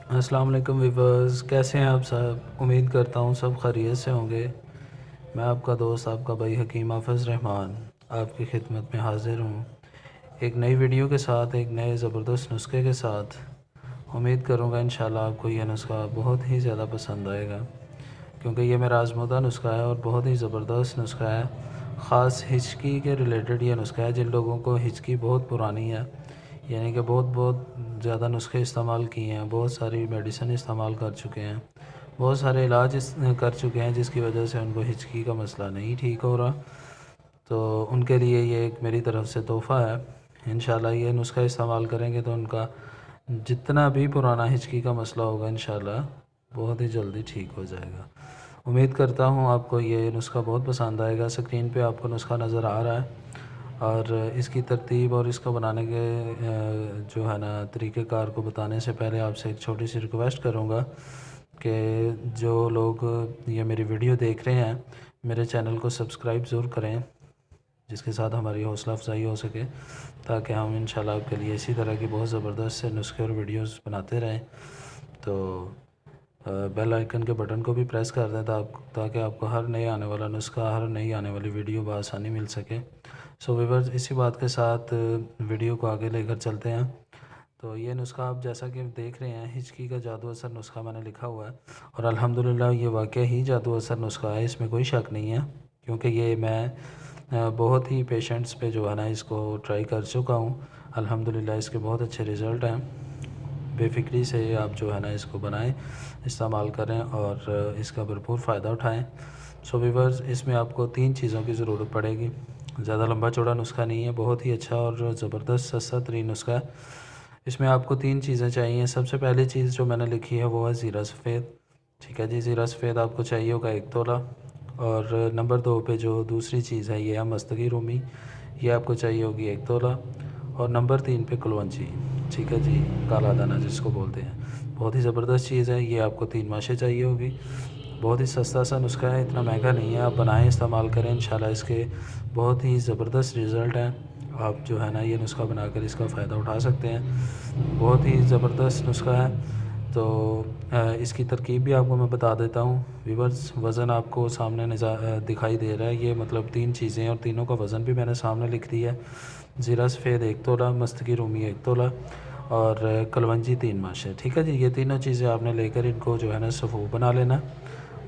अस्सलाम वालेकुम वीवर्स, कैसे हैं आप सब। उम्मीद करता हूँ सब खैरियत से होंगे। मैं आपका दोस्त, आपका भाई हकीम हाफ़िज़ रहमान आपकी खिदमत में हाज़िर हूँ एक नई वीडियो के साथ, एक नए ज़बरदस्त नुस्खे के साथ। उम्मीद करूँगा इंशाल्लाह आपको यह नुस्खा बहुत ही ज़्यादा पसंद आएगा, क्योंकि ये मेरा आज़मूदा नुस्खा है और बहुत ही ज़बरदस्त नुस्खा है। ख़ास हिचकी के रिलेटेड ये नुस्खा है। जिन लोगों को हिचकी बहुत पुरानी है, यानी कि बहुत बहुत ज़्यादा नुस्खे इस्तेमाल किए हैं, बहुत सारी मेडिसिन इस्तेमाल कर चुके हैं, बहुत सारे इलाज कर चुके हैं, जिसकी वजह से उनको हिचकी का मसला नहीं ठीक हो रहा, तो उनके लिए ये एक मेरी तरफ़ से तोहफ़ा है। इंशाल्लाह ये नुस्खा इस्तेमाल करेंगे तो उनका जितना भी पुराना हिचकी का मसला होगा इंशाल्लाह बहुत ही जल्दी ठीक हो जाएगा। उम्मीद करता हूँ आपको ये नुस्खा बहुत पसंद आएगा। स्क्रीन पे आपको नुस्खा नज़र आ रहा है और इसकी तरतीब और इसको बनाने के जो है ना तरीक़ेकार को बताने से पहले आपसे एक छोटी सी रिक्वेस्ट करूँगा कि जो लोग ये मेरी वीडियो देख रहे हैं, मेरे चैनल को सब्सक्राइब ज़रूर करें, जिसके साथ हमारी हौसला अफजाई हो सके, ताकि हम इंशाल्लाह आपके लिए इसी तरह की बहुत ज़बरदस्त से नुस्खे और वीडियोस बनाते रहें। तो बेल आइकन के बटन को भी प्रेस कर दें ताकि आपको हर नए आने वाला नुस्खा, हर नई आने वाली वीडियो बआसानी मिल सके। सो व्यूअर्स, इसी बात के साथ वीडियो को आगे लेकर चलते हैं। तो ये नुस्खा आप जैसा कि देख रहे हैं, हिचकी का जादू असर नुस्खा मैंने लिखा हुआ है और अल्हम्दुलिल्लाह ये वाकई ही जादू असर नुस्खा है, इसमें कोई शक नहीं है, क्योंकि ये मैं बहुत ही पेशेंट्स पे जो है ना इसको ट्राई कर चुका हूँ। अल्हम्दुलिल्लाह इसके बहुत अच्छे रिज़ल्ट हैं। बेफ़िक्री से आप जो है ना इसको बनाएं, इस्तेमाल करें और इसका भरपूर फ़ायदा उठाएं। सो व्यूअर्स, इसमें आपको 3 चीज़ों की ज़रूरत पड़ेगी। ज़्यादा लंबा चौड़ा नुस्खा नहीं है, बहुत ही अच्छा और ज़बरदस्त सस्ता तरीन नुस्खा है। इसमें आपको 3 चीज़ें चाहिए। सबसे पहली चीज़ जो मैंने लिखी है वो है ज़ीरा सफ़ेद। ठीक है जी, ज़ीरा सफ़ेद आपको चाहिए होगा 1 तोला। और नंबर 2 पे जो दूसरी चीज़ है ये है मस्तकी रूमी, ये आपको चाहिए होगी 1 तोला। और नंबर 3 पे कलवंजी, ठीक है जी, काला दाना जिसको बोलते हैं। बहुत ही ज़बरदस्त चीज़ है, ये आपको 3 माशें चाहिए होगी। बहुत ही सस्ता सा नुस्खा है, इतना महंगा नहीं है। आप बनाएं, इस्तेमाल करें, इंशाल्लाह इसके बहुत ही ज़बरदस्त रिज़ल्ट हैं। आप जो है ना ये नुस्खा बनाकर इसका फ़ायदा उठा सकते हैं। बहुत ही ज़बरदस्त नुस्खा है। तो इसकी तरकीब भी आपको मैं बता देता हूँ व्यूअर्स। वज़न आपको सामने दिखाई दे रहा है, ये मतलब 3 चीज़ें और तीनों का वज़न भी मैंने सामने लिख दिया है। ज़ीरा सफ़ेद 1 तोला, मस्तकी रूमी 1 तोला और कलवंजी 3 माशे। ठीक है जी, ये तीनों चीज़ें आपने लेकर इनको जो है ना सफ़ूफ़ बना लेना।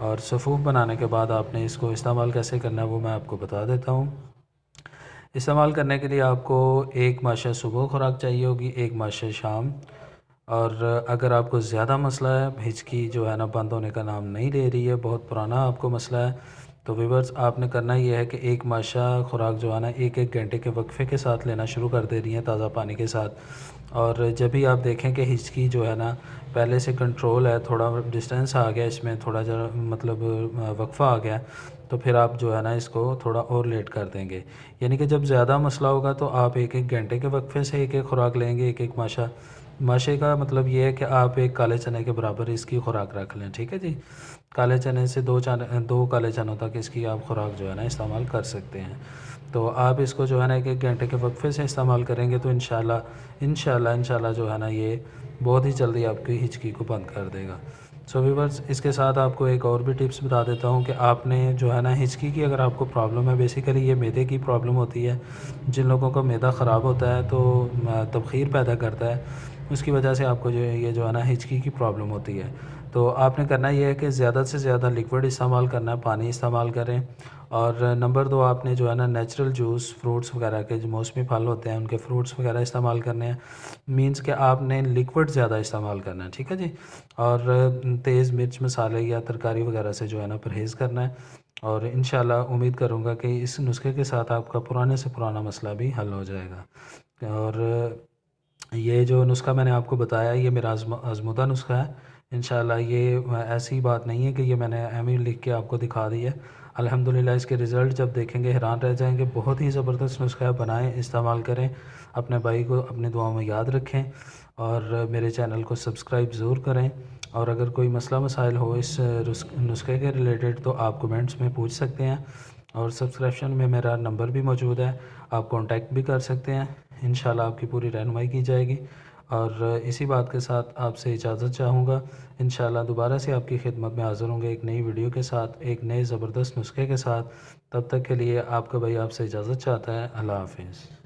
और सफ़ूफ़ बनाने के बाद आपने इसको इस्तेमाल कैसे करना है वो मैं आपको बता देता हूँ। इस्तेमाल करने के लिए आपको 1 माशा सुबह खुराक चाहिए होगी, 1 माशा शाम। और अगर आपको ज़्यादा मसला है, हिचकी जो है ना बंद होने का नाम नहीं ले रही है, बहुत पुराना आपको मसला है, तो व्यूअर्स आपने करना ये है कि 1 माशा खुराक जो है ना 1-1 घंटे के वक्फ़े के साथ लेना शुरू कर दे रही है, ताज़ा पानी के साथ। और जब भी आप देखें कि हिचकी जो है ना पहले से कंट्रोल है, थोड़ा डिस्टेंस आ गया इसमें, थोड़ा जरा मतलब वक्फ़ा आ गया, तो फिर आप जो है ना इसको थोड़ा और लेट कर देंगे। यानी कि जब ज़्यादा मसला होगा तो आप 1-1 घंटे के वक्फ़े से 1-1 खुराक लेंगे, 1-1 माशा। माशे का मतलब ये है कि आप 1 काले चने के बराबर इसकी खुराक रख लें। ठीक है जी, काले चने से 2 काले चनों तक इसकी आप खुराक जो है ना इस्तेमाल कर सकते हैं। तो आप इसको जो है ना 1-1 घंटे के वक्फ़े से इस्तेमाल करेंगे तो इंशाल्लाह जो है ना ये बहुत ही जल्दी आपकी हिचकी को बंद कर देगा। सो व्यूअर्स, इसके साथ आपको एक और भी टिप्स बता देता हूँ कि आपने जो है ना हिचकी की अगर आपको प्रॉब्लम है, बेसिकली ये मैदे की प्रॉब्लम होती है। जिन लोगों का मैदा ख़राब होता है तो तबख़ीर पैदा करता है, उसकी वजह से आपको जो है ना हिचकी की प्रॉब्लम होती है। तो आपने करना ये है कि ज़्यादा से ज़्यादा लिक्विड इस्तेमाल करना है, पानी इस्तेमाल करें। और नंबर 2 आपने जो है ना नेचुरल जूस, फ्रूट्स वगैरह के जो मौसमी फल होते हैं उनके फ्रूट्स वगैरह इस्तेमाल करने हैं। मीन्स कि आपने लिक्विड ज़्यादा इस्तेमाल करना है, ठीक है जी। और तेज़ मिर्च मसाले या तरकारी वगैरह से जो है ना परहेज़ करना है। और इंशाल्लाह उम्मीद करूँगा कि इस नुस्खे के साथ आपका पुराने से पुराना मसला भी हल हो जाएगा। और ये जो नुस्खा मैंने आपको बताया ये मेरा आज़मूदा नुस्खा है। इंशाल्लाह ये ऐसी बात नहीं है कि ये मैंने एम ही लिख के आपको दिखा दी है। अल्हम्दुलिल्लाह इसके रिज़ल्ट जब देखेंगे हैरान रह जाएंगे। बहुत ही ज़बरदस्त नुस्खा है, बनाएं, इस्तेमाल करें, अपने भाई को अपनी दुआओं में याद रखें और मेरे चैनल को सब्सक्राइब ज़रूर करें। और अगर कोई मसला मसाइल हो इस नुस्खे के रिलेटेड तो आप कमेंट्स में पूछ सकते हैं। और सब्सक्रिप्शन में मेरा नंबर भी मौजूद है, आप कांटेक्ट भी कर सकते हैं। इंशाल्लाह आपकी पूरी रहनुमाई की जाएगी। और इसी बात के साथ आपसे इजाज़त चाहूँगा। इंशाल्लाह दोबारा से आपकी खिदमत में हाज़िर होंगे एक नई वीडियो के साथ, एक नए ज़बरदस्त नुस्खे के साथ। तब तक के लिए आपका भाई आपसे इजाज़त चाहता है। अल्लाह हाफ़िज़।